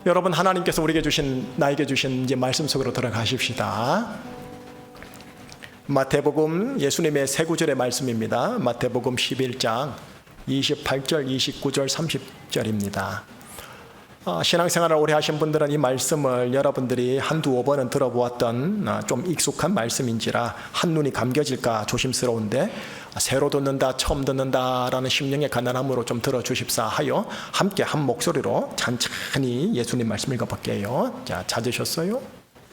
여러분, 하나님께서 나에게 주신 이제 말씀 속으로 들어가십시다. 마태복음 예수님의 세 구절의 말씀입니다. 마태복음 11장 28절, 29절, 30절입니다. 신앙생활을 오래 하신 분들은 이 말씀을 여러분들이 한두어 번은 들어보았던 좀 익숙한 말씀인지라 한눈이 감겨질까 조심스러운데, 새로 듣는다, 처음 듣는다라는 심령의 가난함으로 좀 들어주십사 하여 함께 한 목소리로 천천히 예수님 말씀 읽어볼게요. 자, 찾으셨어요?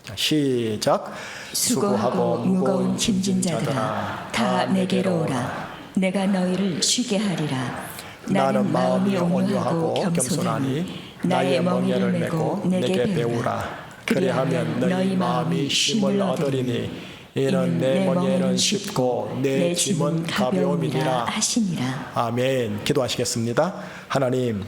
자, 시작. 수고하고 무거운 짐진 자들아, 다 내게로 오라. 내가 너희를 쉬게 하리라. 나는 마음이 온유하고 겸손하니 나의 멍에를 메고 내게 배우라. 그리하면 너희 마음이 쉼을 얻으리니 이는 내 멍에는 쉽고 내 짐은 가벼움이니라 하시니라. 아멘. 기도하시겠습니다. 하나님,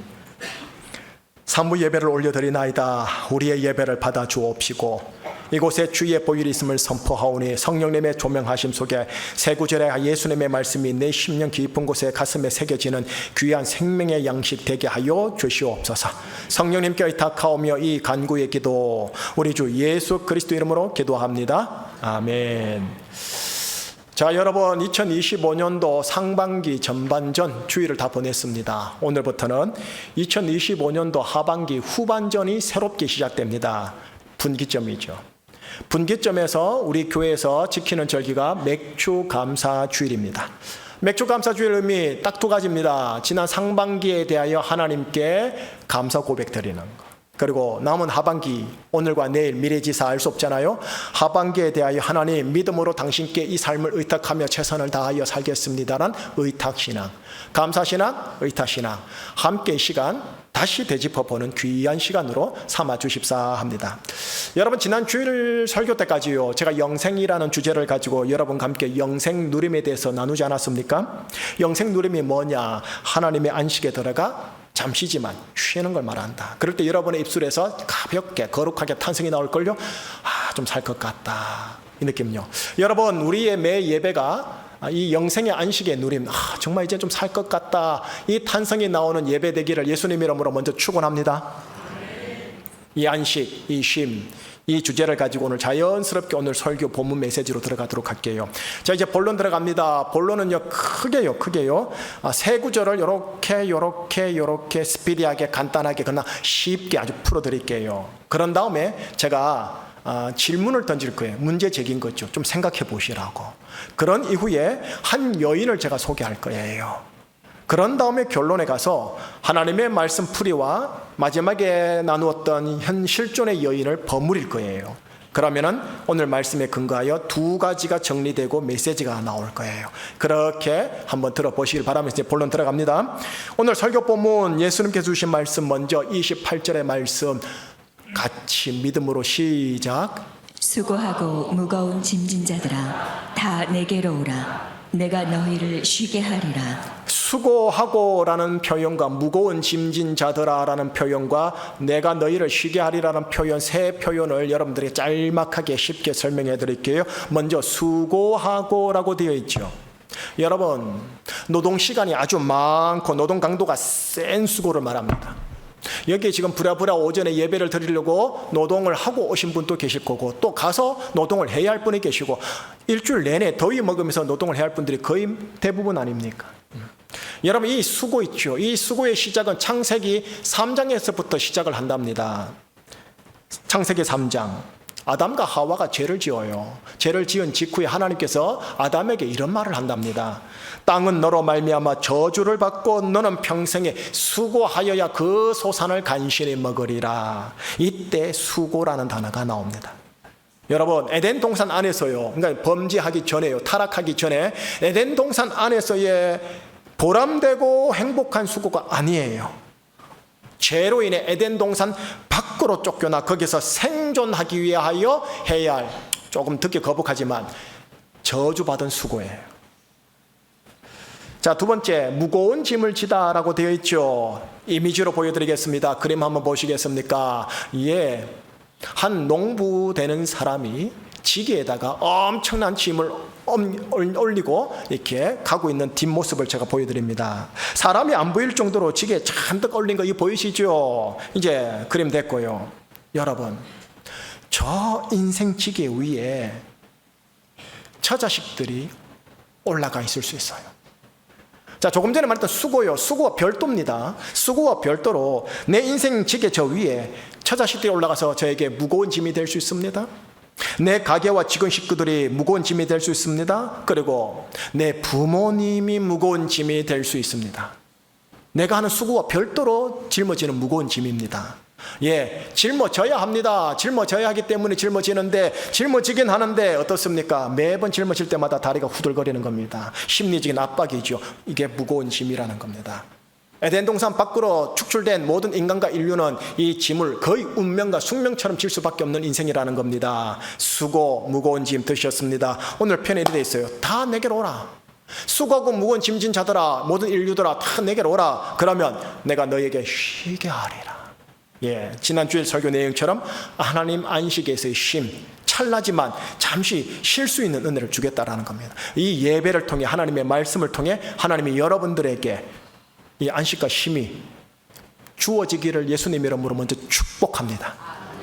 산무 예배를 올려드리나이다. 우리의 예배를 받아 주옵시고 이곳에 주의 보혈이 있음을 선포하오니 성령님의 조명하심 속에 세 구절의 예수님의 말씀이 내 심령 깊은 곳에 가슴에 새겨지는 귀한 생명의 양식 되게 하여 주시옵소서. 성령님께 의탁하오며 이 간구의 기도 우리 주 예수 그리스도 이름으로 기도합니다. 아멘. 자, 여러분, 2025년도 상반기 전반전 주일을 다 보냈습니다. 오늘부터는 2025년도 하반기 후반전이 새롭게 시작됩니다. 분기점이죠. 분기점에서 우리 교회에서 지키는 절기가 맥주감사주일입니다. 맥주감사주일 의미 딱 두 가지입니다. 지난 상반기에 대하여 하나님께 감사 고백 드리는 것, 그리고 남은 하반기, 오늘과 내일 미래지사 알 수 없잖아요. 하반기에 대하여 하나님, 믿음으로 당신께 이 삶을 의탁하며 최선을 다하여 살겠습니다라는 의탁신앙, 감사신앙, 의탁신앙 함께 시간 다시 되짚어보는 귀한 시간으로 삼아주십사 합니다. 여러분, 지난 주일 설교 때까지요, 제가 영생이라는 주제를 가지고 여러분과 함께 영생 누림에 대해서 나누지 않았습니까? 영생 누림이 뭐냐? 하나님의 안식에 들어가 잠시지만 쉬는 걸 말한다. 그럴 때 여러분의 입술에서 가볍게 거룩하게 탄성이 나올걸요. 좀 살 것 같다, 이 느낌요. 여러분, 우리의 매 예배가 이 영생의 안식의 누림, 정말 이제 좀 살 것 같다, 이 탄성이 나오는 예배 되기를 예수님 이름으로 먼저 축원합니다. 이 안식, 이 쉼, 이 주제를 가지고 오늘 자연스럽게 오늘 설교 본문 메시지로 들어가도록 할게요. 자, 이제 본론 들어갑니다. 본론은요, 크게요. 세 구절을 요렇게 스피디하게 간단하게 그러나 쉽게 아주 풀어드릴게요. 그런 다음에 제가 질문을 던질 거예요. 문제 제기인 거죠. 좀 생각해 보시라고. 그런 이후에 한 여인을 제가 소개할 거예요. 그런 다음에 결론에 가서 하나님의 말씀 풀이와 마지막에 나누었던 현 실존의 여인을 버무릴 거예요. 그러면은 오늘 말씀에 근거하여 두 가지가 정리되고 메시지가 나올 거예요. 그렇게 한번 들어보시길 바라면서 이제 본론 들어갑니다. 오늘 설교 본문 예수님께서 주신 말씀, 먼저 28절의 말씀 같이 믿음으로 시작. 수고하고 무거운 짐진 자들아, 다 내게로 오라. 내가 너희를 쉬게 하리라. 수고하고라는 표현과 무거운 짐진 자들아라는 표현과 내가 너희를 쉬게 하리라는 표현, 세 표현을 여러분들에게 짤막하게 쉽게 설명해 드릴게요. 먼저 수고하고라고 되어 있죠. 여러분, 노동시간이 아주 많고 노동 강도가 센 수고를 말합니다. 여기 지금 부랴부랴 오전에 예배를 드리려고 노동을 하고 오신 분도 계실 거고, 또 가서 노동을 해야 할 분이 계시고, 일주일 내내 더위 먹으면서 노동을 해야 할 분들이 거의 대부분 아닙니까? 여러분, 이 수고 있죠. 이 수고의 시작은 창세기 3장에서부터 시작을 한답니다. 창세기 3장, 아담과 하와가 죄를 지어요. 죄를 지은 직후에 하나님께서 아담에게 이런 말을 한답니다. 땅은 너로 말미암아 저주를 받고 너는 평생에 수고하여야 그 소산을 간신히 먹으리라. 이때 수고라는 단어가 나옵니다. 여러분, 에덴 동산 안에서요, 그러니까 범죄하기 전에요, 타락하기 전에 에덴 동산 안에서의 보람되고 행복한 수고가 아니에요. 죄로 인해 에덴 동산 밖으로 쫓겨나 거기서 생존하기 위하여 해야 할, 조금 듣기 거북하지만 저주받은 수고예요. 자, 두 번째, 무거운 짐을 지다라고 되어 있죠. 이미지로 보여드리겠습니다. 그림 한번 보시겠습니까? 한 농부 되는 사람이 지게에다가 엄청난 짐을 올리고 이렇게 가고 있는 뒷모습을 제가 보여드립니다. 사람이 안 보일 정도로 지게에 잔뜩 올린 거 이거 보이시죠? 이제 그림 됐고요. 여러분, 저 인생 지게 위에 처자식들이 올라가 있을 수 있어요. 자, 조금 전에 말했던 수고요. 수고와 별도입니다. 수고와 별도로 내 인생 지게 저 위에 처자식들이 올라가서 저에게 무거운 짐이 될 수 있습니다. 내 가게와 직원 식구들이 무거운 짐이 될 수 있습니다. 그리고 내 부모님이 무거운 짐이 될 수 있습니다. 내가 하는 수고와 별도로 짊어지는 무거운 짐입니다. 예, 짊어져야 합니다. 짊어져야 하기 때문에 짊어지는데, 짊어지긴 하는데 어떻습니까? 매번 짊어질 때마다 다리가 후들거리는 겁니다. 심리적인 압박이죠. 이게 무거운 짐이라는 겁니다. 에덴 동산 밖으로 축출된 모든 인간과 인류는 이 짐을 거의 운명과 숙명처럼 질 수밖에 없는 인생이라는 겁니다. 수고, 무거운 짐 드셨습니다. 오늘 편에 이렇게 돼 있어요. 다 내게로 오라. 수고하고 무거운 짐진 자들아, 모든 인류들아, 다 내게로 오라. 그러면 내가 너에게 쉬게 하리라. 예, 지난 주일 설교 내용처럼 하나님 안식에서의 쉼, 찰나지만 잠시 쉴 수 있는 은혜를 주겠다라는 겁니다. 이 예배를 통해, 하나님의 말씀을 통해 하나님이 여러분들에게 이 안식과 쉼이 주어지기를 예수님 이름으로 먼저 축복합니다.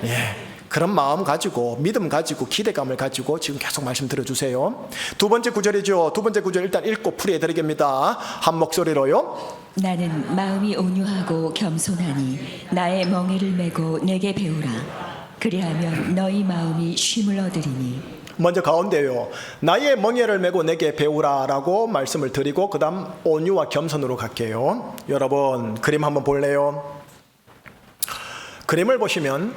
예, 그런 마음 가지고, 믿음 가지고, 기대감을 가지고 지금 계속 말씀 들어주세요. 두 번째 구절이죠. 두 번째 구절 일단 읽고 풀이해드리겠습니다. 한 목소리로요. 나는 마음이 온유하고 겸손하니 나의 멍에를 메고 내게 배우라. 그리하면 너희 마음이 쉼을 얻으리니. 먼저 가운데요. 나의 멍에를 메고 내게 배우라라고 말씀을 드리고 그 다음 온유와 겸손으로 갈게요. 여러분, 그림 한번 볼래요? 그림을 보시면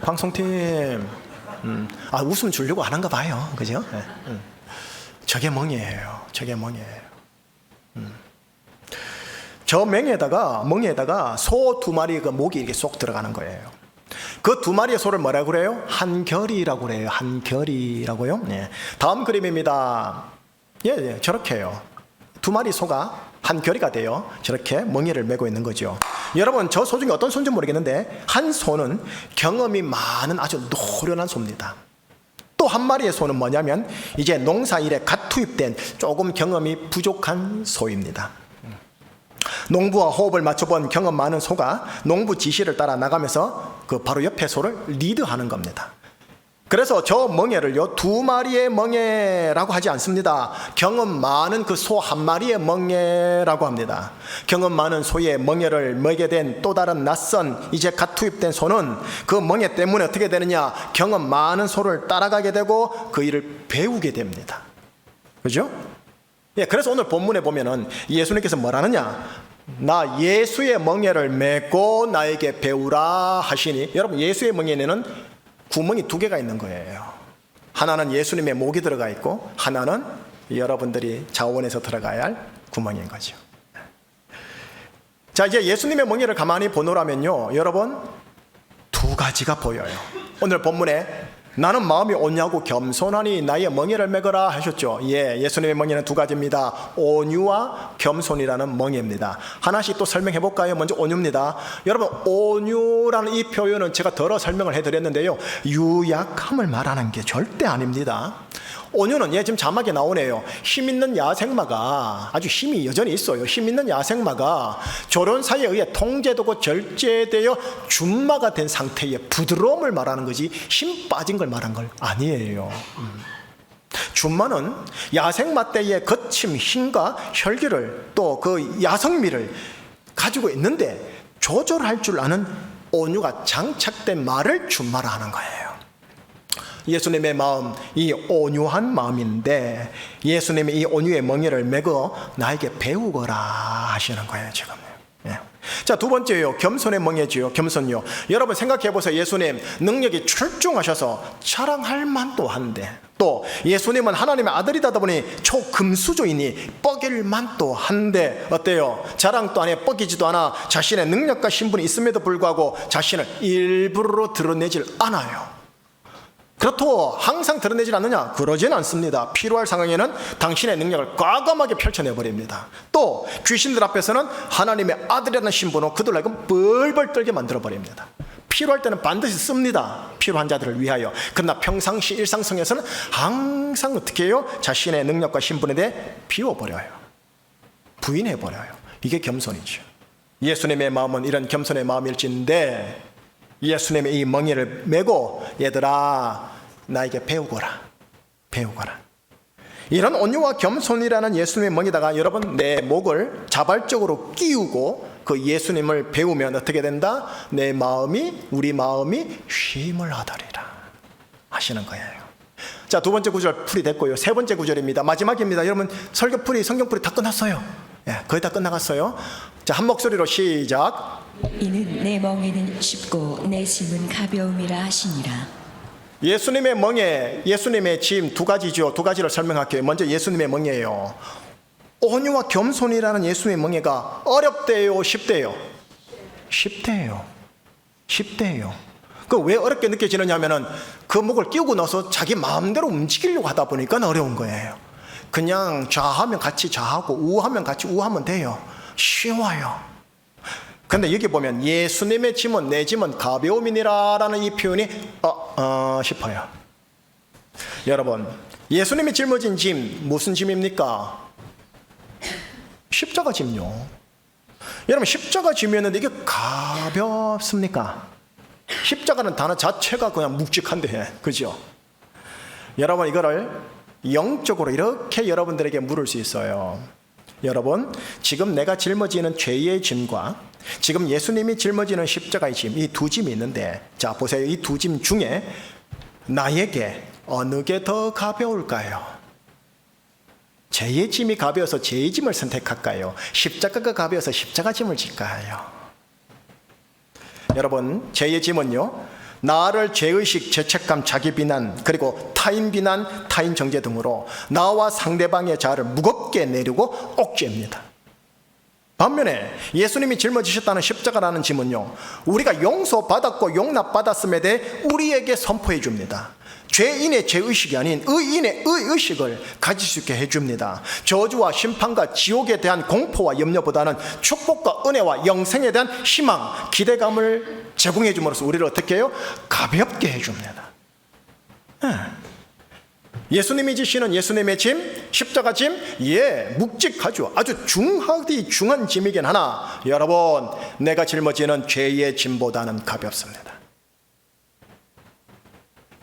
방송팀 웃음 주려고 하는가 봐요. 그죠? 저게 멍에예요. 저게 멍에예요. 저 멍에에다가 소 두 마리 그 목이 이렇게 쏙 들어가는 거예요. 그 두 마리의 소를 뭐라고 그래요? 한결이라고 그래요. 한결이라고요. 네. 다음 그림입니다. 예, 저렇게요. 두 마리 소가 한결이가 돼요. 저렇게 멍에를 메고 있는 거죠. 여러분, 저 소 중에 어떤 소인지 모르겠는데 한 소는 경험이 많은 아주 노련한 소입니다. 또 한 마리의 소는 뭐냐면 이제 농사일에 갓 투입된 조금 경험이 부족한 소입니다. 농부와 호흡을 맞춰본 경험 많은 소가 농부 지시를 따라 나가면서 그 바로 옆에 소를 리드하는 겁니다. 그래서 저 멍에를요, 두 마리의 멍에라고 하지 않습니다. 경험 많은 그 소 한 마리의 멍에라고 합니다. 경험 많은 소의 멍에를 먹게 된 또 다른 낯선 이제 갓 투입된 소는 그 멍에 때문에 어떻게 되느냐? 경험 많은 소를 따라가게 되고 그 일을 배우게 됩니다. 그죠? 예, 그래서 오늘 본문에 보면은 예수님께서 뭐라느냐? 나 예수의 멍에를 메고 나에게 배우라 하시니, 여러분, 예수의 멍에는 구멍이 두 개가 있는 거예요. 하나는 예수님의 목이 들어가 있고 하나는 여러분들이 자원에서 들어가야 할 구멍인 거죠. 자, 이제 예수님의 멍에를 가만히 보노라면요, 여러분, 두 가지가 보여요. 오늘 본문에 나는 마음이 온유하고 겸손하니 나의 멍에를 메거라 하셨죠. 예, 예수님의 멍에는 두 가지입니다. 온유와 겸손이라는 멍에입니다. 하나씩 또 설명해 볼까요? 먼저 온유입니다. 여러분, 온유라는 이 표현은 제가 덜어 설명을 해드렸는데요, 유약함을 말하는 게 절대 아닙니다. 온유는 지금 자막에 나오네요. 힘 있는 야생마가, 아주 힘이 여전히 있어요. 힘 있는 야생마가 조련사에 의해 통제되고 절제되어 준마가 된 상태의 부드러움을 말하는 거지 힘 빠진 걸 말한 걸 아니에요. 준마는 야생마 때의 거침, 힘과 혈기를 또 그 야성미를 가지고 있는데 조절할 줄 아는 온유가 장착된 말을 준마라 하는 거예요. 예수님의 마음, 이 온유한 마음인데 예수님이 이 온유의 멍에를 메고 나에게 배우거라 하시는 거예요, 지금. 예. 자, 두 번째요, 겸손의 멍에지요. 겸손요. 여러분 생각해 보세요. 예수님 능력이 출중하셔서 자랑할 만도 한데, 또 예수님은 하나님의 아들이다 보니 초금수저이니 뻐길 만도 한데 어때요? 자랑도 안 해, 뻐기지도 않아. 자신의 능력과 신분이 있음에도 불구하고 자신을 일부러 드러내질 않아요. 그렇다고 항상 드러내질 않느냐? 그러진 않습니다. 필요할 상황에는 당신의 능력을 과감하게 펼쳐내버립니다. 또 귀신들 앞에서는 하나님의 아들이라는 신분으로 그들을 벌벌 떨게 만들어버립니다. 필요할 때는 반드시 씁니다. 필요한 자들을 위하여. 그러나 평상시 일상성에서는 항상 어떻게 해요? 자신의 능력과 신분에 대해 비워버려요. 부인해버려요. 이게 겸손이죠. 예수님의 마음은 이런 겸손의 마음일진데 예수님의 이 멍에를 메고 얘들아 나에게 배우거라. 배우거라. 이런 온유와 겸손이라는 예수님의 멍에다가 여러분 내 목을 자발적으로 끼우고 그 예수님을 배우면 어떻게 된다? 내 마음이 우리 마음이 쉼을 얻으리라 하시는 거예요. 자, 두 번째 구절 풀이 됐고요. 세 번째 구절입니다. 마지막입니다. 여러분 설교 풀이 성경 풀이 다 끝났어요. 예, 거의 다 끝나갔어요. 자, 한 목소리로 시작. 이는 내 멍에는 쉽고 내 짐은 가벼움이라 하시니라. 예수님의 멍에, 예수님의 짐 두 가지죠. 두 가지를 설명할게요. 먼저 예수님의 멍에예요. 온유와 겸손이라는 예수님의 멍에가 어렵대요, 쉽대요? 쉽대요. 쉽대요. 그 왜 어렵게 느껴지느냐 하면은 그 목을 끼우고 나서 자기 마음대로 움직이려고 하다 보니까 어려운 거예요. 그냥 좌하면 같이 좌하고 우하면 같이 우하면 돼요. 쉬워요. 근데 여기 보면 예수님의 짐은 내 짐은 가벼움이니라라는 이 표현이 싶어요. 여러분, 예수님이 짊어진 짐 무슨 짐입니까? 십자가 짐요. 여러분, 십자가 짐이었는데 이게 가볍습니까? 십자가는 단어 자체가 그냥 묵직한데, 그죠? 여러분, 이거를 영적으로 이렇게 여러분들에게 물을 수 있어요. 여러분, 지금 내가 짊어지는 죄의 짐과 지금 예수님이 짊어지는 십자가의 짐, 이 두 짐이 있는데, 자 보세요. 이 두 짐 중에 나에게 어느 게 더 가벼울까요? 죄의 짐이 가벼워서 죄의 짐을 선택할까요? 십자가가 가벼워서 십자가 짐을 질까요? 여러분, 죄의 짐은요, 나를 죄의식, 죄책감, 자기 비난, 그리고 타인 비난, 타인 정죄 등으로 나와 상대방의 자아를 무겁게 내리고 억제합니다. 반면에 예수님이 짊어지셨다는 십자가라는 짐은요, 우리가 용서받았고 용납받았음에 대해 우리에게 선포해 줍니다. 죄인의 죄의식이 아닌 의인의 의의식을 가질 수 있게 해줍니다. 저주와 심판과 지옥에 대한 공포와 염려보다는 축복과 은혜와 영생에 대한 희망, 기대감을 제공해 줌으로써 우리를 어떻게 해요? 가볍게 해줍니다. 예수님이 지시는 예수님의 짐, 십자가 짐, 묵직하죠. 아주 중한 짐이긴 하나, 여러분, 내가 짊어지는 죄의 짐보다는 가볍습니다.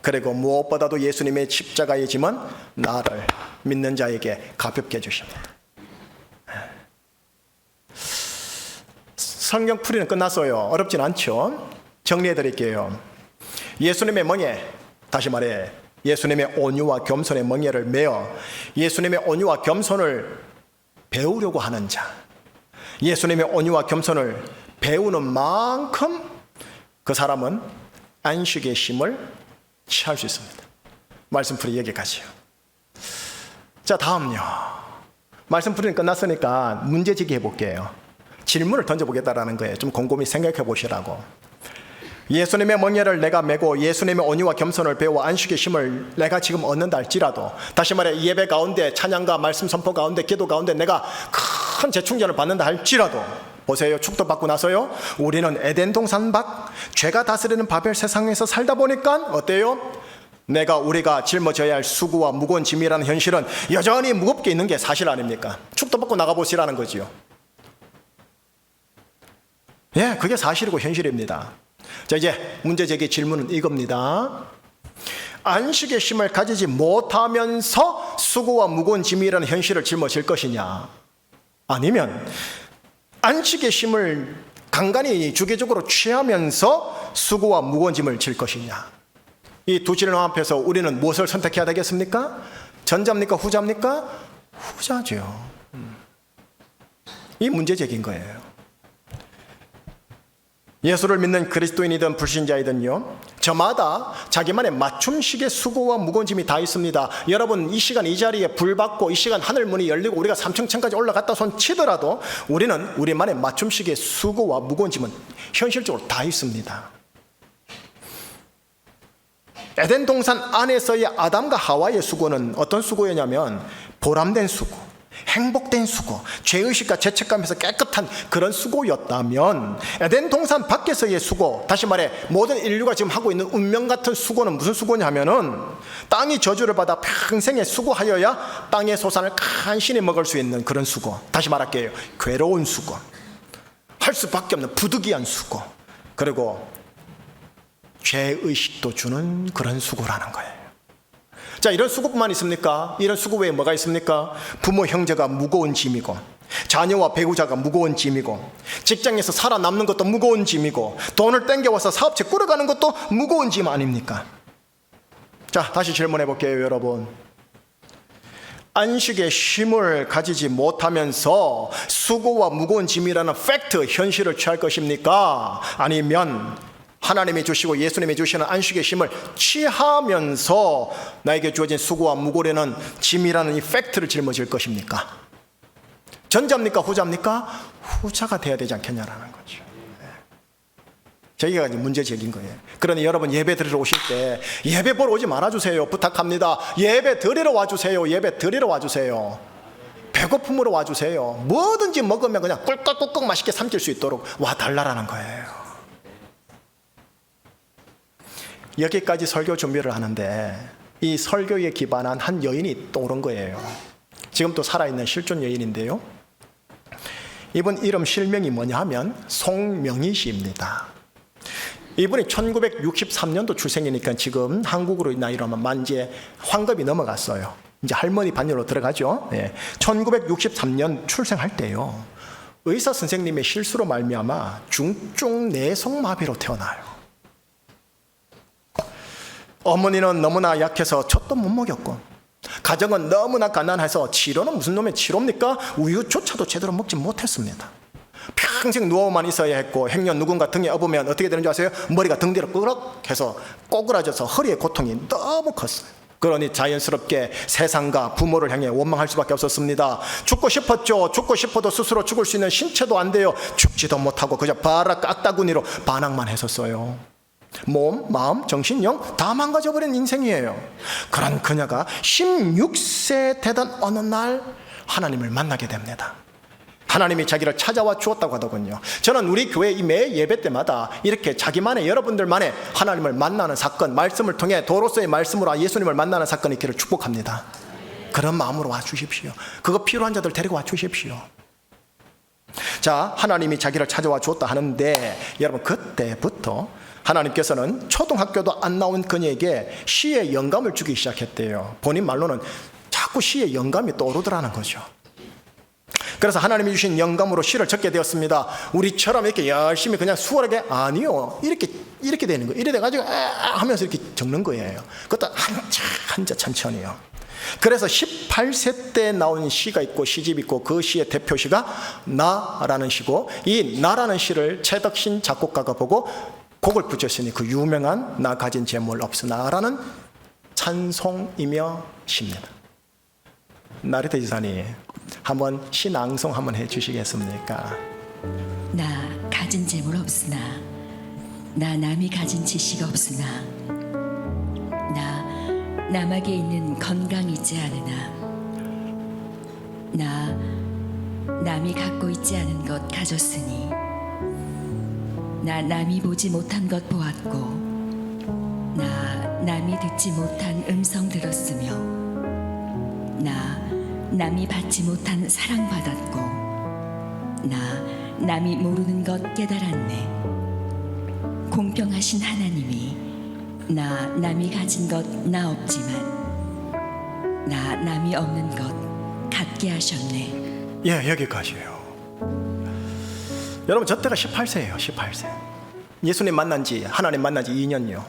그리고 무엇보다도 예수님의 십자가의 짐은 나를 믿는 자에게 가볍게 해주십니다. 성경 풀이는 끝났어요. 어렵진 않죠? 정리해 드릴게요. 예수님의 멍에, 다시 말해 예수님의 온유와 겸손의 멍에를 메어 예수님의 온유와 겸손을 배우려고 하는 자, 예수님의 온유와 겸손을 배우는 만큼 그 사람은 안식의 쉼을 취할 수 있습니다. 말씀풀이 여기까지요. 자, 다음요. 말씀풀이는 끝났으니까 문제제기 해볼게요. 질문을 던져보겠다라는 거예요. 좀 곰곰이 생각해 보시라고. 예수님의 멍에를 내가 메고 예수님의 온유와 겸손을 배워 안식의 쉼을 내가 지금 얻는다 할지라도, 다시 말해 예배 가운데, 찬양과 말씀 선포 가운데, 기도 가운데 내가 큰 재충전을 받는다 할지라도, 보세요. 축도받고 나서요, 우리는 에덴 동산 밖 죄가 다스리는 바벨 세상에서 살다 보니까 어때요? 우리가 짊어져야 할 수고와 무거운 짐이라는 현실은 여전히 무겁게 있는 게 사실 아닙니까? 축도받고 나가보시라는 거지요. 예, 그게 사실이고 현실입니다. 자, 이제 문제제기 질문은 이겁니다. 안식의 쉼을 가지지 못하면서 수고와 무거운 짐이라는 현실을 짊어질 것이냐, 아니면 안식의 쉼을 간간히 주기적으로 취하면서 수고와 무거운 짐을 질 것이냐. 이 두 질문 앞에서 우리는 무엇을 선택해야 되겠습니까? 전자입니까? 후자입니까? 후자죠. 이 문제제기인 거예요. 예수를 믿는 그리스도인이든 불신자이든요, 저마다 자기만의 맞춤식의 수고와 무거운 짐이 다 있습니다. 여러분, 이 시간 이 자리에 불 받고 이 시간 하늘 문이 열리고 우리가 3층까지 올라갔다 손 치더라도 우리는 우리만의 맞춤식의 수고와 무거운 짐은 현실적으로 다 있습니다. 에덴 동산 안에서의 아담과 하와의 수고는 어떤 수고였냐면 보람된 수고, 행복된 수고, 죄의식과 죄책감에서 깨끗한 그런 수고였다면 에덴 동산 밖에서의 수고, 다시 말해 모든 인류가 지금 하고 있는 운명 같은 수고는 무슨 수고냐 하면은 땅이 저주를 받아 평생에 수고하여야 땅의 소산을 간신히 먹을 수 있는 그런 수고, 다시 말할게요, 괴로운 수고, 할 수밖에 없는 부득이한 수고, 그리고 죄의식도 주는 그런 수고라는 거예요. 자, 이런 수고뿐만 있습니까? 이런 수고 외에 뭐가 있습니까? 부모 형제가 무거운 짐이고, 자녀와 배우자가 무거운 짐이고, 직장에서 살아남는 것도 무거운 짐이고, 돈을 땡겨와서 사업체 꾸려가는 것도 무거운 짐 아닙니까? 자, 다시 질문해 볼게요, 여러분. 안식의 쉼을 가지지 못하면서 수고와 무거운 짐이라는 팩트, 현실을 취할 것입니까? 아니면 하나님이 주시고 예수님이 주시는 안식의 쉼을 취하면서 나에게 주어진 수고와 무고라는 짐이라는 이 팩트를 짊어질 것입니까? 전자입니까? 후자입니까? 후자가 돼야 되지 않겠냐라는 거죠. 저기가 문제 제기인 거예요. 그러니 여러분, 예배 드리러 오실 때 예배 보러 오지 말아주세요. 부탁합니다. 예배 드리러 와주세요. 예배 드리러 와주세요. 배고픔으로 와주세요. 뭐든지 먹으면 그냥 꿀꺽꿀꺽 맛있게 삼킬 수 있도록 와달라는 거예요. 여기까지 설교 준비를 하는데 이 설교에 기반한 한 여인이 떠오른 거예요. 지금 또 살아있는 실존 여인인데요, 이분 이름 실명이 뭐냐 하면 송명희 씨입니다. 이분이 1963년도 출생이니까 지금 한국으로 나이로 하면 만재 환갑이 넘어갔어요. 이제 할머니 반열로 들어가죠. 1963년 출생할 때요, 의사 선생님의 실수로 말미암아 중증 내성마비로 태어나요. 어머니는 너무나 약해서 젖도 못 먹였고, 가정은 너무나 가난해서 치료는 무슨 놈의 치료입니까? 우유조차도 제대로 먹지 못했습니다. 평생 누워만 있어야 했고, 행여 누군가 등에 업으면 어떻게 되는 줄 아세요? 머리가 등 뒤로 끄럭 해서 꼬꾸라져서 허리의 고통이 너무 컸어요. 그러니 자연스럽게 세상과 부모를 향해 원망할 수밖에 없었습니다. 죽고 싶었죠. 죽고 싶어도 스스로 죽을 수 있는 신체도 안 돼요. 죽지도 못하고 그저 바라 깍다구니로 반항만 했었어요. 몸, 마음, 정신, 영 다 망가져버린 인생이에요. 그런 그녀가 16세 되던 어느 날 하나님을 만나게 됩니다. 하나님이 자기를 찾아와 주었다고 하더군요. 저는 우리 교회 매 예배 때마다 이렇게 자기만의, 여러분들만의 하나님을 만나는 사건, 말씀을 통해 도로서의 말씀으로 예수님을 만나는 사건이 있기를 축복합니다. 그런 마음으로 와주십시오. 그거 필요한 자들 데리고 와주십시오. 자, 하나님이 자기를 찾아와 주었다 하는데, 여러분, 그때부터 하나님께서는 초등학교도 안 나온 그녀에게 시의 영감을 주기 시작했대요. 본인 말로는 자꾸 시의 영감이 떠오르더라는 거죠. 그래서 하나님이 주신 영감으로 시를 적게 되었습니다. 우리처럼 이렇게 열심히 그냥 수월하게, 아니요, 이렇게 되는 거예요. 이래 돼가지고 하면서 이렇게 적는 거예요. 그것도 한자 천천히요. 그래서 18세 때 나온 시가 있고 시집이 있고, 그 시의 대표시가 나라는 시고, 이 나라는 시를 최덕신 작곡가가 보고 곡을 붙였으니 그 유명한 나 가진 재물 없으나라는 찬송이며 시입니다. 나리타 지사님, 한번 시 낭송 한번 해주시겠습니까? 나 가진 재물 없으나, 나 남이 가진 지식 없으나, 나 남에게 있는 건강 있지 않으나, 나 남이 갖고 있지 않은 것 가졌으니, 나 남이 보지 못한 것 보았고, 나 남이 듣지 못한 음성 들었으며, 나 남이 받지 못한 사랑받았고, 나 남이 모르는 것 깨달았네. 공평하신 하나님이 나 남이 가진 것 나 없지만 나 남이 없는 것 갖게 하셨네. 예, 여기까지요. 여러분, 저 때가 18세예요. 18세. 예수님 만난 지, 하나님 만난 지 2년요.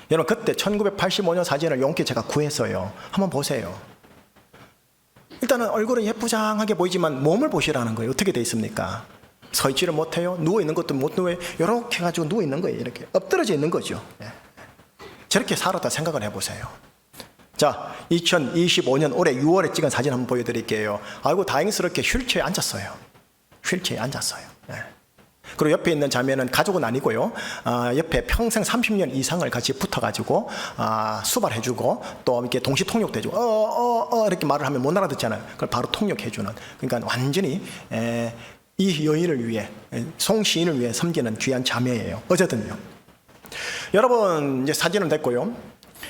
여러분, 그때 1985년 사진을 용케 제가 구했어요. 한번 보세요. 일단은 얼굴은 예쁘장하게 보이지만 몸을 보시라는 거예요. 어떻게 돼 있습니까? 서 있지를 못해요. 누워 있는 것도 못 누워요. 이렇게 해가지고 누워 있는 거예요. 이렇게 엎드러져 있는 거죠. 예. 저렇게 살았다 생각을 해보세요. 자, 2025년 올해 6월에 찍은 사진 한번 보여드릴게요. 아이고, 다행스럽게 휠체어에 앉았어요. 휠체어에 앉았어요. 예. 그리고 옆에 있는 자매는 가족은 아니고요. 옆에 평생 30년 이상을 같이 붙어가지고 수발해주고 또 이렇게 동시 통역도 해주고 이렇게 말을 하면 못 알아듣잖아요. 그걸 바로 통역해주는. 그러니까 완전히 이 여인을 위해, 송 시인을 위해 섬기는 귀한 자매예요. 어쨌든요. 여러분 이제 사진은 됐고요.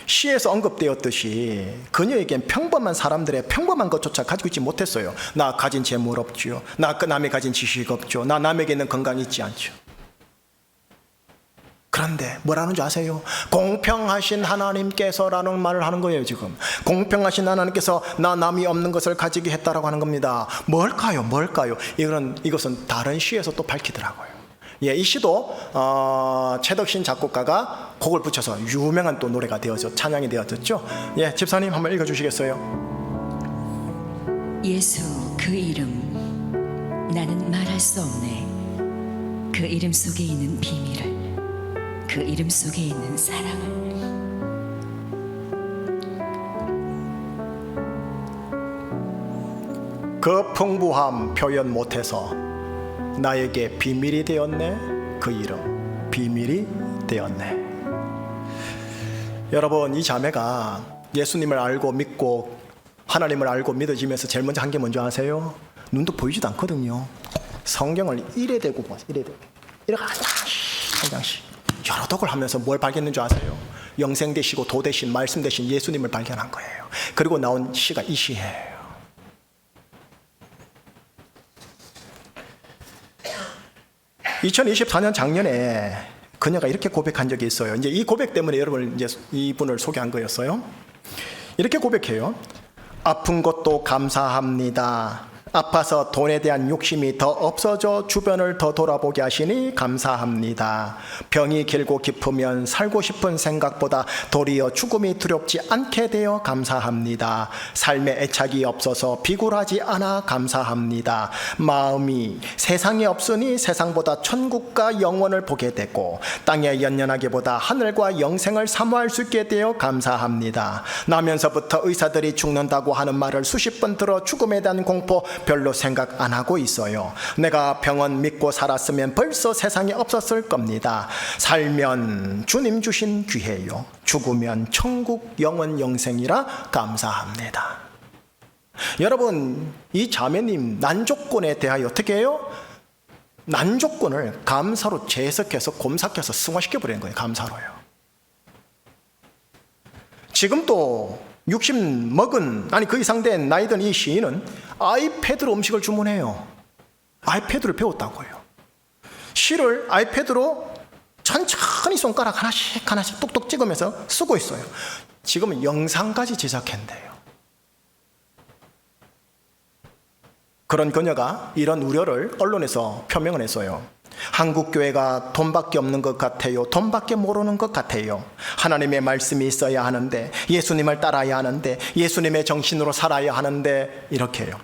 시에서 언급되었듯이 그녀에겐 평범한 사람들의 평범한 것조차 가지고 있지 못했어요. 나 가진 재물 없죠. 나 남이 가진 지식 없죠. 나 남에게 있는 건강이 있지 않죠. 그런데 뭐라는 줄 아세요? 공평하신 하나님께서라는 말을 하는 거예요. 지금 공평하신 하나님께서 나 남이 없는 것을 가지게 했다라고 하는 겁니다. 뭘까요? 이것은 다른 시에서 또 밝히더라고요. 이 시도 최덕신 작곡가가 곡을 붙여서 유명한 또 노래가 되어서 찬양이 되어졌죠. 집사님 한번 읽어주시겠어요? 예수 그 이름 나는 말할 수 없네. 그 이름 속에 있는 비밀을, 그 이름 속에 있는 사랑을. 그 풍부함 표현 못해서 나에게 비밀이 되었네. 그 이름 비밀이 되었네. 여러분 이 자매가 예수님을 알고 믿고 하나님을 알고 믿어지면서 제일 먼저 한 게 뭔지 아세요? 눈도 보이지도 않거든요. 성경을 이래 대고 봐. 이렇게 한 장씩 여러 독을 하면서 뭘 발견했는 줄 아세요? 영생 되시고 도 되신 말씀 되신 예수님을 발견한 거예요. 그리고 나온 시가 이 시예요. (2024년) 작년에 그녀가 이렇게 고백한 적이 있어요. 이제 이 고백 때문에 여러분 이제 이분을 소개한 거였어요. 이렇게 고백해요. 아픈 것도 감사합니다. 아파서 돈에 대한 욕심이 더 없어져 주변을 더 돌아보게 하시니 감사합니다. 병이 길고 깊으면 살고 싶은 생각보다 도리어 죽음이 두렵지 않게 되어 감사합니다. 삶에 애착이 없어서 비굴하지 않아 감사합니다. 마음이 세상에 없으니 세상보다 천국과 영원을 보게 되고 땅에 연연하기보다 하늘과 영생을 사모할 수 있게 되어 감사합니다. 나면서부터 의사들이 죽는다고 하는 말을 수십 번 들어 죽음에 대한 공포 별로 생각 안 하고 있어요. 내가 병원 믿고 살았으면 벌써 세상에 없었을 겁니다. 살면 주님 주신 귀해요. 죽으면 천국 영원 영생이라 감사합니다. 여러분 이 자매님 난조건에 대하여 어떻게 해요? 난조건을 감사로 재해석해서 곰삭해서 승화시켜 버리는 거예요. 감사로요. 지금 또 60 먹은 그 이상 된 나이 든 이 시인은 아이패드로 음식을 주문해요. 아이패드를 배웠다고요. 시를 아이패드로 천천히 손가락 하나씩 뚝뚝 찍으면서 쓰고 있어요. 지금은 영상까지 제작한대요. 그런 그녀가 이런 우려를 언론에서 표명을 했어요. 한국 교회가 돈밖에 없는 것 같아요. 돈밖에 모르는 것 같아요. 하나님의 말씀이 있어야 하는데, 예수님을 따라야 하는데, 예수님의 정신으로 살아야 하는데, 이렇게 해요.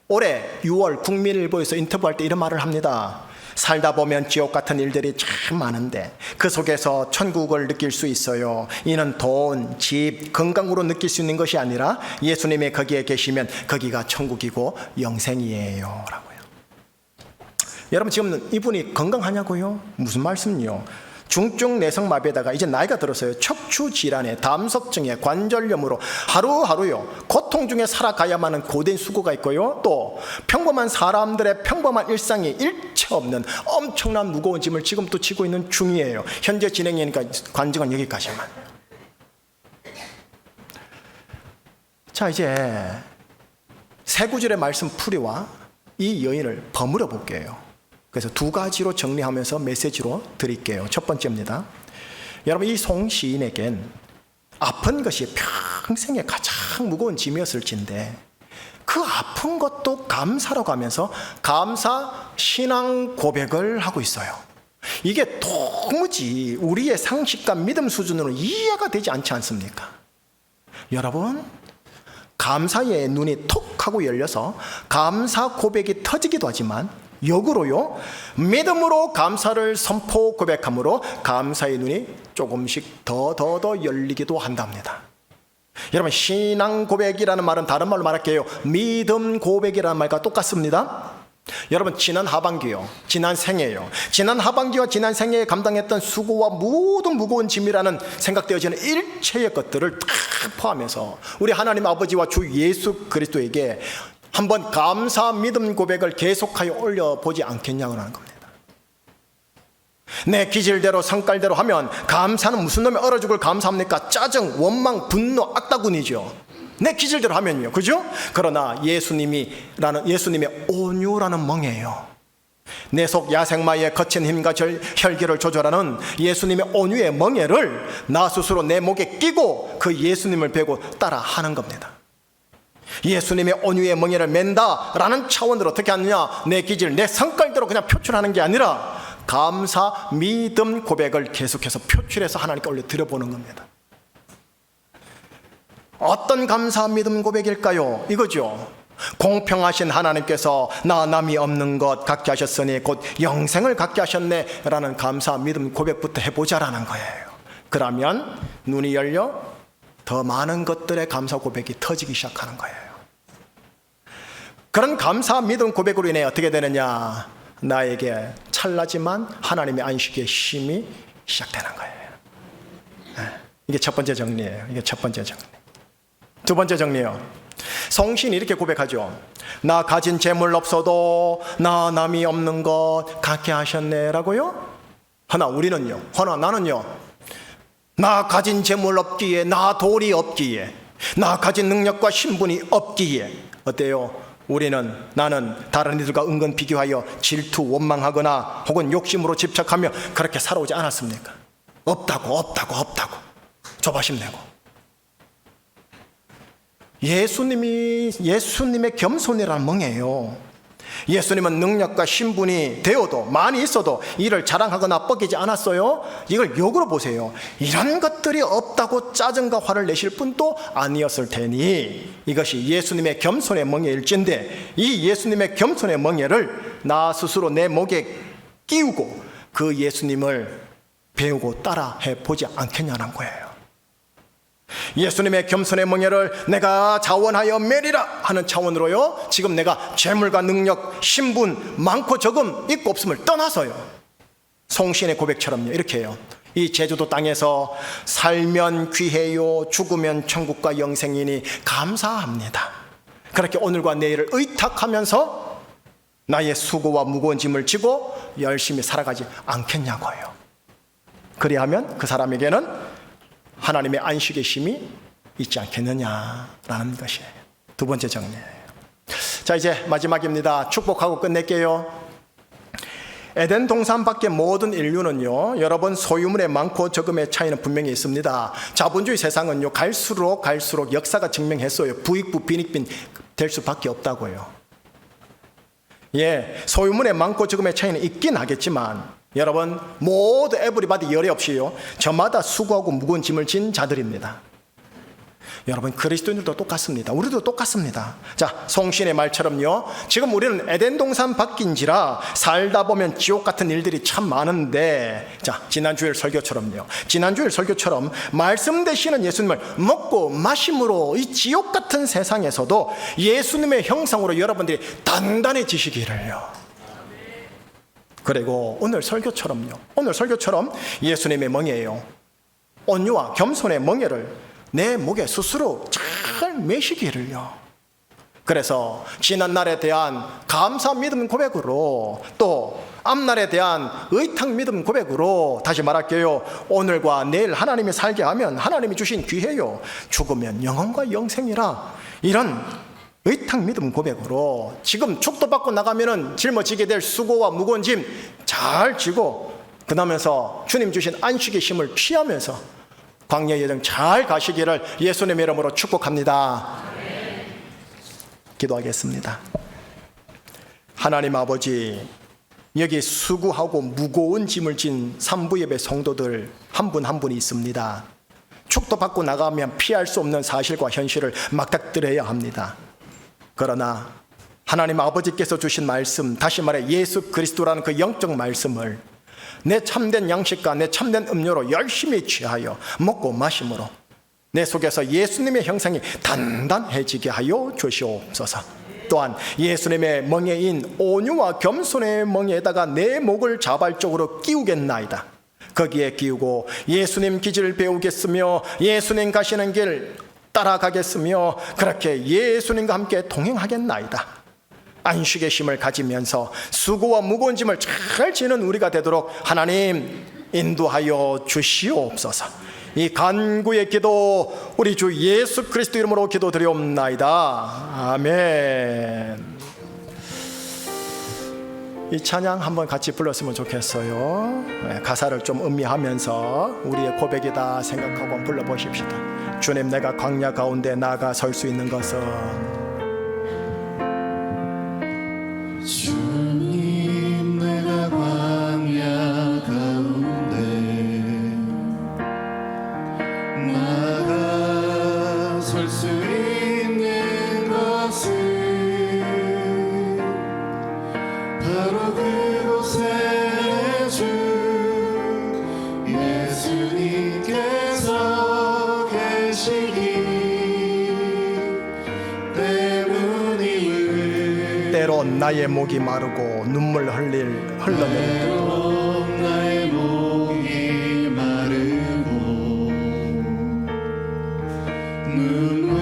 올해 6월 국민일보에서 인터뷰할 때 이런 말을 합니다. 살다 보면 지옥 같은 일들이 참 많은데 그 속에서 천국을 느낄 수 있어요. 이는 돈, 집, 건강으로 느낄 수 있는 것이 아니라 예수님이 거기에 계시면 거기가 천국이고 영생이에요 라고요. 여러분 지금 이분이 건강하냐고요? 무슨 말씀이요? 중증 내성마비에다가 이제 나이가 들었어요. 척추질환에 담석증에 관절염으로 하루하루요 고통 중에 살아가야만 하는 고된 수고가 있고요. 또 평범한 사람들의 평범한 일상이 일체 없는 엄청난 무거운 짐을 지금 또 지고 있는 중이에요. 현재 진행이니까 관증은 여기까지만. 자 이제 세 구절의 말씀 풀이와 이 여인을 버무려 볼게요. 그래서 두 가지로 정리하면서 메시지로 드릴게요. 첫 번째입니다. 여러분 이 송 시인에겐 아픈 것이 평생에 가장 무거운 짐이었을진데 그 아픈 것도 감사로 가면서 감사 신앙 고백을 하고 있어요. 이게 도무지 우리의 상식과 믿음 수준으로 이해가 되지 않지 않습니까? 여러분 감사의 눈이 톡 하고 열려서 감사 고백이 터지기도 하지만 역으로요 믿음으로 감사를 선포 고백함으로 감사의 눈이 조금씩 더 열리기도 한답니다. 여러분 신앙 고백이라는 말은 다른 말로 말할게요. 믿음 고백이라는 말과 똑같습니다. 여러분, 지난 하반기요, 지난 생애요, 지난 하반기와 지난 생애에 감당했던 수고와 모든 무거운 짐이라는 생각되어지는 일체의 것들을 다 포함해서 우리 하나님 아버지와 주 예수 그리스도에게 한번 감사 믿음 고백을 계속하여 올려보지 않겠냐고 하는 겁니다. 내 기질대로 성깔대로 하면 감사는 무슨 놈이 얼어 죽을 감사합니까? 짜증, 원망, 분노, 악다군이죠. 내 기질대로 하면요, 그죠? 그러나 예수님의 온유라는 멍에요. 내 속 야생마의 거친 힘과 혈기를 조절하는 예수님의 온유의 멍에를 나 스스로 내 목에 끼고 그 예수님을 배고 따라 하는 겁니다. 예수님의 온유의 멍에를 맨다라는 차원으로 어떻게 하느냐? 내 기질, 내 성깔대로 그냥 표출하는 게 아니라 감사, 믿음 고백을 계속해서 표출해서 하나님께 올려 드려보는 겁니다. 어떤 감사, 믿음 고백일까요? 이거죠. 공평하신 하나님께서 나 남이 없는 것 갖게 하셨으니 곧 영생을 갖게 하셨네 라는 감사, 믿음 고백부터 해보자라는 거예요. 그러면 눈이 열려 더 많은 것들의 감사 고백이 터지기 시작하는 거예요. 그런 감사, 믿음 고백으로 인해 어떻게 되느냐? 나에게 찰나지만 하나님의 안식의 쉼이 시작되는 거예요. 이게 첫 번째 정리예요. 이게 첫 번째 정리. 두 번째 정리요. 성신이 이렇게 고백하죠. 나 가진 재물 없어도 나 남이 없는 것 갖게 하셨네 라고요. 허나 나는요, 나 가진 재물 없기에, 나 돌이 없기에, 나 가진 능력과 신분이 없기에 어때요? 나는 다른 이들과 은근 비교하여 질투, 원망하거나 혹은 욕심으로 집착하며 그렇게 살아오지 않았습니까? 없다고 조바심 내고. 예수님의 겸손이라는 멍이에요. 예수님은 능력과 신분이 되어도 많이 있어도 이를 자랑하거나 뻐기지 않았어요. 이걸 역으로 보세요. 이런 것들이 없다고 짜증과 화를 내실 분도 아니었을 테니 이것이 예수님의 겸손의 멍에일진데 이 예수님의 겸손의 멍에를 나 스스로 내 목에 끼우고 그 예수님을 배우고 따라해 보지 않겠냐는 거예요. 예수님의 겸손의 멍에를 내가 자원하여 매리라 하는 차원으로요, 지금 내가 재물과 능력, 신분, 많고 적음, 있고 없음을 떠나서요, 송신의 고백처럼요, 이렇게 해요. 이 제주도 땅에서 살면 귀해요, 죽으면 천국과 영생이니 감사합니다. 그렇게 오늘과 내일을 의탁하면서 나의 수고와 무거운 짐을 지고 열심히 살아가지 않겠냐고요. 그리하면 그 사람에게는 하나님의 안식의 쉼이 있지 않겠느냐라는 것이에요. 두 번째 정리예요. 자, 이제 마지막입니다. 축복하고 끝낼게요. 에덴 동산 밖의 모든 인류는요, 여러분, 소유물의 많고 적음의 차이는 분명히 있습니다. 자본주의 세상은요, 갈수록 역사가 증명했어요. 부익부 빈익빈 될 수밖에 없다고요. 소유물의 많고 적음의 차이는 있긴 하겠지만 여러분, 모두 에브리바디 열애 없이요, 저마다 수고하고 무거운 짐을 진 자들입니다. 여러분, 그리스도인들도 똑같습니다. 우리도 똑같습니다. 자, 송신의 말처럼요, 지금 우리는 에덴 동산 밖인지라 살다 보면 지옥 같은 일들이 참 많은데, 자, 지난주일 설교처럼 말씀 되시는 예수님을 먹고 마심으로 이 지옥 같은 세상에서도 예수님의 형상으로 여러분들이 단단해지시기를요. 그리고 오늘 설교처럼 예수님의 멍에요, 온유와 겸손의 멍에를 내 목에 스스로 잘 매시기를요. 그래서 지난날에 대한 감사 믿음 고백으로, 또 앞날에 대한 의탁 믿음 고백으로, 다시 말할게요, 오늘과 내일 하나님이 살게 하면 하나님이 주신 기회요, 죽으면 영혼과 영생이라, 이런 의탁 믿음 고백으로 지금 축도받고 나가면은 짊어지게 될 수고와 무거운 짐 잘 지고, 그러면서 주님 주신 안식의 쉼을 취하면서 광야 여정 잘 가시기를 예수님의 이름으로 축복합니다. 기도하겠습니다. 하나님 아버지, 여기 수고하고 무거운 짐을 진 산부예배 성도들 한 분 한 분이 있습니다. 축도받고 나가면 피할 수 없는 사실과 현실을 맞닥뜨려야 합니다. 그러나 하나님 아버지께서 주신 말씀, 다시 말해 예수 그리스도라는 그 영적 말씀을 내 참된 양식과 내 참된 음료로 열심히 취하여 먹고 마심으로 내 속에서 예수님의 형상이 단단해지게 하여 주시옵소서. 또한 예수님의 멍에인 온유와 겸손의 멍에에다가 내 목을 자발적으로 끼우겠나이다. 거기에 끼우고 예수님 기질을 배우겠으며 예수님 가시는 길 따라가겠으며 그렇게 예수님과 함께 동행하겠나이다. 안식의 힘을 가지면서 수고와 무거운 짐을 잘 지는 우리가 되도록 하나님 인도하여 주시옵소서. 이 간구의 기도 우리 주 예수 그리스도 이름으로 기도드리옵나이다. 아멘. 이 찬양 한번 같이 불렀으면 좋겠어요. 가사를 좀 음미하면서 우리의 고백이다 생각하고 불러보십시다. 주님, 내가 광야 가운데 나가 설 수 있는 것은 주님, 내가 광야 가운데 나가 설 수 있는 것은 바로 그곳에 주 예수님께서 계시기 때문이니 때론 나의 목이 마르고 눈물 흘러내릴 나의 목이 마르고 눈물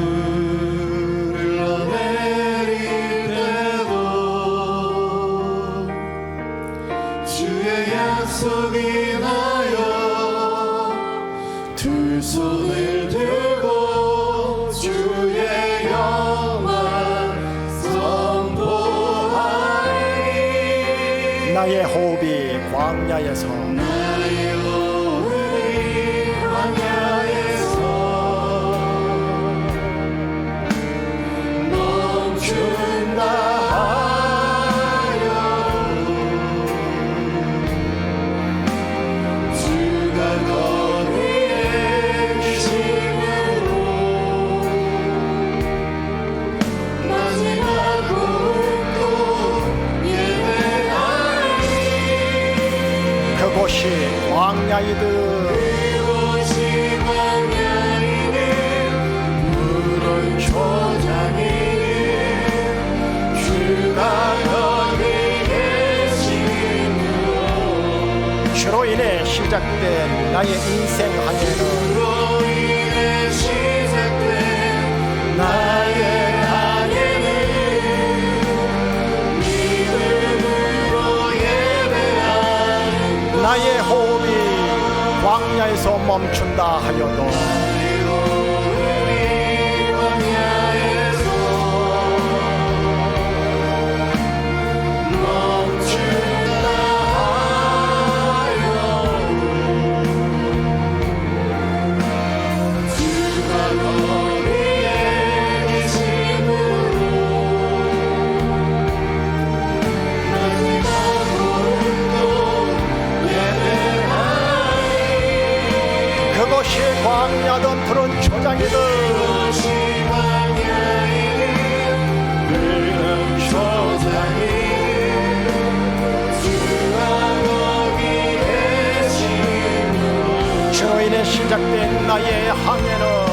흘러내릴 때도 주의 약속이 나여 두 손을 들고 주의 영광 선포하리. 나의 호흡이 광야에서 나의 호흡이 광야에서 멈춘다 하여도 주가 거기에 계심으로 마지막 호흡도 예배하리. 그곳이 광야이듯 그곳이 광야이니 푸른 초장이니 주가 거기 계심으로 주로 인해 시작된 나의 인생 항해는 주로 인해 시작된 나의 항해는 믿음으로 예배하는 나의 호흡이 광야에서 멈춘다 하여도 그것이 광야든 푸른 초장이든 주로 인해 시작된 나의 항해는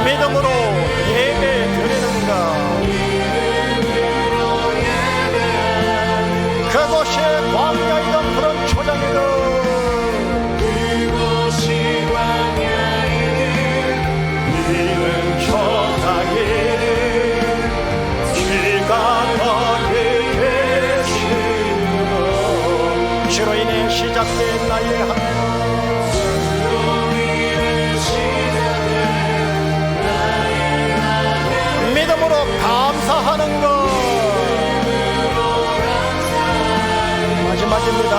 믿음으로 예배 드리는가. 그곳이 광야이든 푸른 초장이든 그곳이 광야이니 푸른 초장이니 주가 거기 계심으로 주로 인해 시작된 나의 항해는 믿음으로 감사하는 것. 마지막입니다.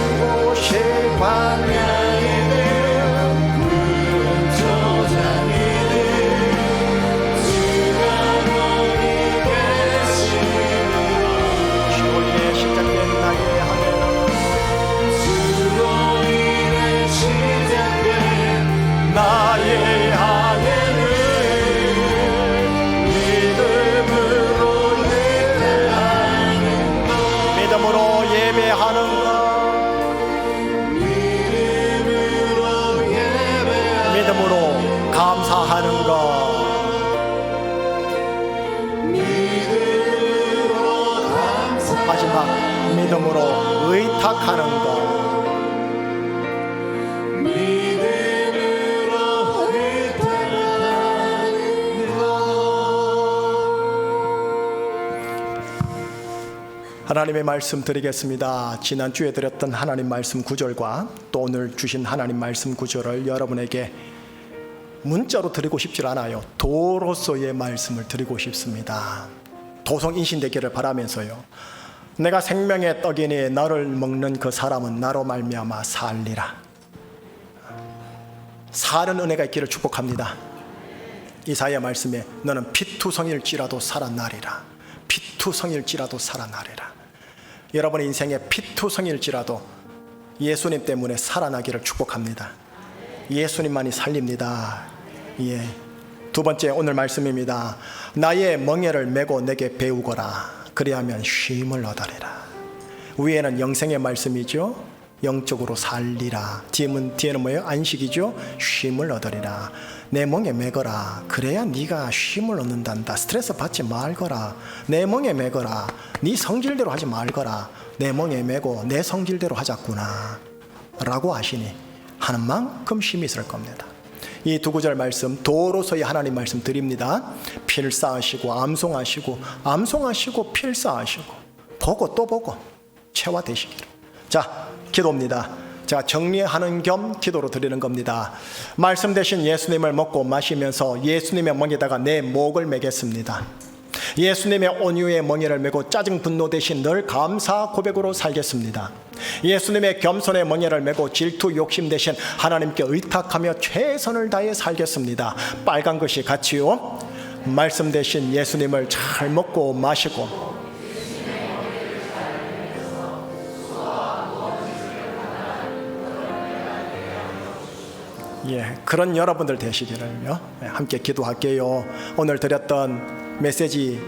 그곳이 광야이든 푸른 초장이니 주가 거기 계심으로 주로 인해 시작된 나의 항해는 주로 인해 시작된 나의 항해는 믿음으로 예배하는 것. 믿음으로 의탁하는 것. 믿음으로 의탁하는 것. 하나님의 말씀 드리겠습니다. 지난주에 드렸던 하나님 말씀 구절과 또 오늘 주신 하나님 말씀 구절을 여러분에게 문자로 드리고 싶질 않아요. 도로서의 말씀을 드리고 싶습니다. 도성인신되기를 바라면서요. 내가 생명의 떡이니 너를 먹는 그 사람은 나로 말미암아 살리라. 사는 은혜가 있기를 축복합니다. 이사야 말씀에 너는 피투성일지라도 살아나리라. 피투성일지라도 살아나리라. 여러분의 인생에 피투성일지라도 예수님 때문에 살아나기를 축복합니다. 예수님만이 살립니다. 예. 두 번째 오늘 말씀입니다. 나의 멍에를 메고 내게 배우거라. 그리하면 쉼을 얻으리라. 위에는 영생의 말씀이죠. 영적으로 살리라. 뒤에는 뭐예요? 안식이죠. 쉼을 얻으리라. 내 멍에 메거라. 그래야 네가 쉼을 얻는단다. 스트레스 받지 말거라. 내 멍에 메거라. 네 성질대로 하지 말거라. 내 멍에 메고 내 성질대로 하자꾸나 라고 하시니 하는 만큼 힘이 있을 겁니다. 이 두 구절 말씀 도로서의 하나님 말씀 드립니다. 필사하시고 암송하시고 필사하시고 보고 또 보고 체화되시기를. 자, 기도입니다. 제가 정리하는 겸 기도로 드리는 겁니다. 말씀 대신 예수님을 먹고 마시면서 예수님의 멍에다가 내 목을 매겠습니다. 예수님의 온유의 멍에를 메고 짜증 분노 대신 늘 감사 고백으로 살겠습니다. 예수님의 겸손의 멍에를 메고 질투 욕심 대신 하나님께 의탁하며 최선을 다해 살겠습니다. 빨간 것이 같이요. 말씀 대신 예수님을 잘 먹고 마시고 그런 여러분들 되시기를요. 함께 기도할게요. 오늘 드렸던 메시지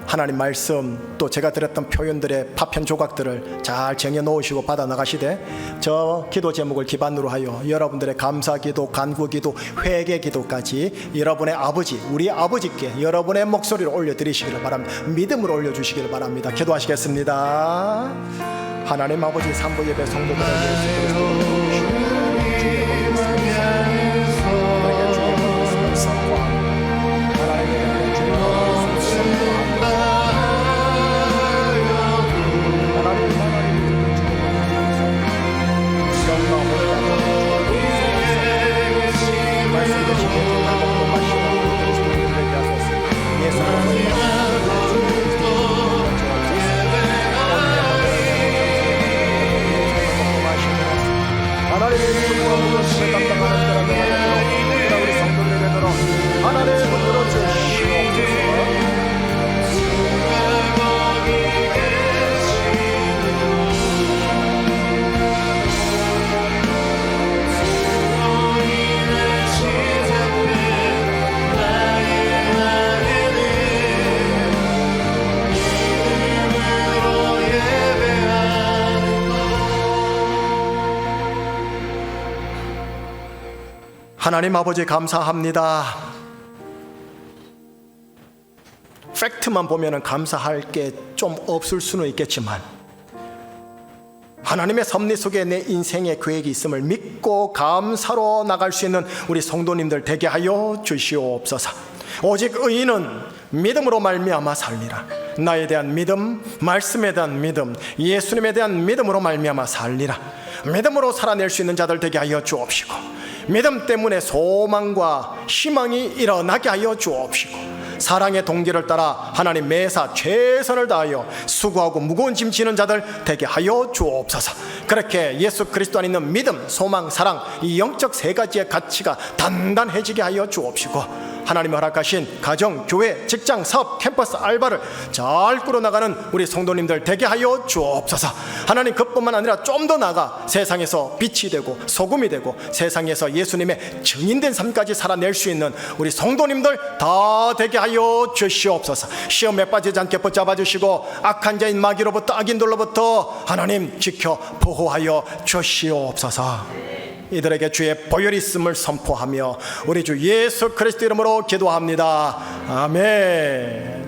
하나님 말씀 또 제가 드렸던 표현들의 파편 조각들을 잘 정해 놓으시고 받아 나가시되 저 기도 제목을 기반으로 하여 여러분들의 감사 기도, 간구 기도, 회개 기도까지 여러분의 아버지, 우리 아버지께 여러분의 목소리를 올려드리시기를 바랍니다. 믿음으로 올려주시기를 바랍니다. 기도하시겠습니다. 하나님 아버지 산부 예배 성도들에게 하나님 아버지 감사합니다. 팩트만 보면 감사할 게 좀 없을 수는 있겠지만 하나님의 섭리 속에 내 인생의 계획이 있음을 믿고 감사로 나갈 수 있는 우리 성도님들 되게 하여 주시옵소서. 오직 의인은 믿음으로 말미암아 살리라. 나에 대한 믿음, 말씀에 대한 믿음, 예수님에 대한 믿음으로 말미암아 살리라. 믿음으로 살아낼 수 있는 자들 되게 하여 주옵시고 믿음 때문에 소망과 희망이 일어나게 하여 주옵시고 사랑의 동기를 따라 하나님 매사 최선을 다하여 수고하고 무거운 짐 지는 자들 되게 하여 주옵소서. 그렇게 예수 그리스도 안에 있는 믿음, 소망, 사랑 이 영적 세 가지의 가치가 단단해지게 하여 주옵시고 하나님이 허락하신 가정, 교회, 직장, 사업, 캠퍼스, 알바를 잘 꾸려나가는 우리 성도님들 되게 하여 주옵소서. 하나님 그뿐만 아니라 좀 더 나아가 세상에서 빛이 되고 소금이 되고 세상에서 예수님의 증인된 삶까지 살아낼 수 있는 우리 성도님들 다 되게 하여 주시옵소서. 시험에 빠지지 않게 붙잡아 주시고 악한 자인 마귀로부터 악인들로부터 하나님 지켜 보호하여 주시옵소서. 이들에게 주의 보혈이 있음을 선포하며 우리 주 예수 그리스도 이름으로 기도합니다. 아멘.